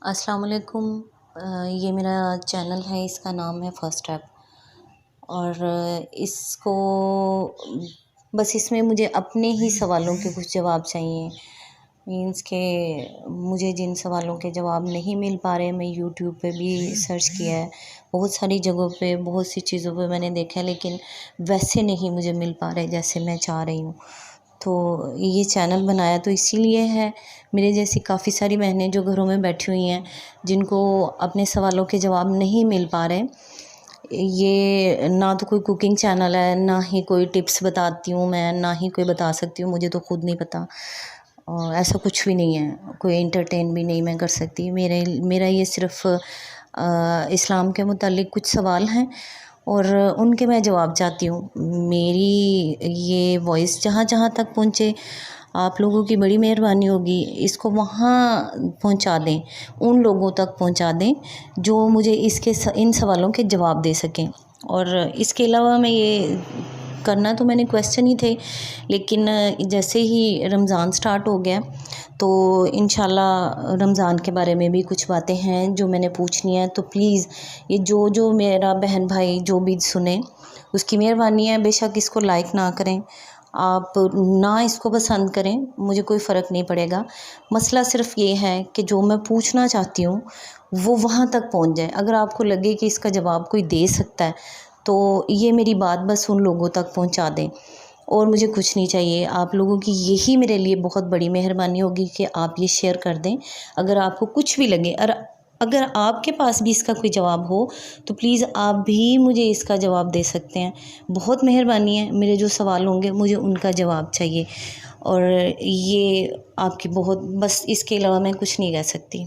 السلام علیکم۔ یہ میرا چینل ہے، اس کا نام ہے فرسٹ ایپ، اور اس کو بس اس میں مجھے اپنے ہی سوالوں کے کچھ جواب چاہیے۔ مینس کہ مجھے جن سوالوں کے جواب نہیں مل پا رہے، میں یوٹیوب پہ بھی سرچ کیا ہے، بہت ساری جگہوں پہ، بہت سی چیزوں پہ میں نے دیکھا ہے، لیکن ویسے نہیں مجھے مل پا رہے جیسے میں چاہ رہی ہوں۔ تو یہ چینل بنایا تو اسی لیے ہے، میرے جیسی کافی ساری بہنیں جو گھروں میں بیٹھی ہوئی ہیں، جن کو اپنے سوالوں کے جواب نہیں مل پا رہے۔ یہ نہ تو کوئی کوکنگ چینل ہے، نہ ہی کوئی ٹپس بتاتی ہوں میں، نہ ہی کوئی بتا سکتی ہوں، مجھے تو خود نہیں پتہ، ایسا کچھ بھی نہیں ہے، کوئی انٹرٹین بھی نہیں میں کر سکتی۔ میرا یہ صرف اسلام کے متعلق کچھ سوال ہیں، اور ان کے میں جواب چاہتی ہوں۔ میری یہ وائس جہاں جہاں تک پہنچے، آپ لوگوں کی بڑی مہربانی ہوگی، اس کو وہاں پہنچا دیں، ان لوگوں تک پہنچا دیں جو مجھے ان سوالوں کے جواب دے سکیں۔ اور اس کے علاوہ میں یہ کرنا تو میں نے کویسچن ہی تھے، لیکن جیسے ہی رمضان سٹارٹ ہو گیا تو انشاءاللہ رمضان کے بارے میں بھی کچھ باتیں ہیں جو میں نے پوچھنی ہیں، تو پلیز یہ جو میرا بہن بھائی جو بھی سنیں، اس کی مہربانی ہے، بے شک اس کو لائک نہ کریں، آپ نہ اس کو پسند کریں، مجھے کوئی فرق نہیں پڑے گا۔ مسئلہ صرف یہ ہے کہ جو میں پوچھنا چاہتی ہوں وہ وہاں تک پہنچ جائے۔ اگر آپ کو لگے کہ اس کا جواب کوئی دے سکتا ہے تو یہ میری بات بس ان لوگوں تک پہنچا دیں، اور مجھے کچھ نہیں چاہیے۔ آپ لوگوں کی یہی میرے لیے بہت بڑی مہربانی ہوگی کہ آپ یہ شیئر کر دیں۔ اگر آپ کو کچھ بھی لگے، اور اگر آپ کے پاس بھی اس کا کوئی جواب ہو تو پلیز آپ بھی مجھے اس کا جواب دے سکتے ہیں۔ بہت مہربانی ہے، میرے جو سوال ہوں گے مجھے ان کا جواب چاہیے، اور یہ آپ کی بہت، بس اس کے علاوہ میں کچھ نہیں کہہ سکتی۔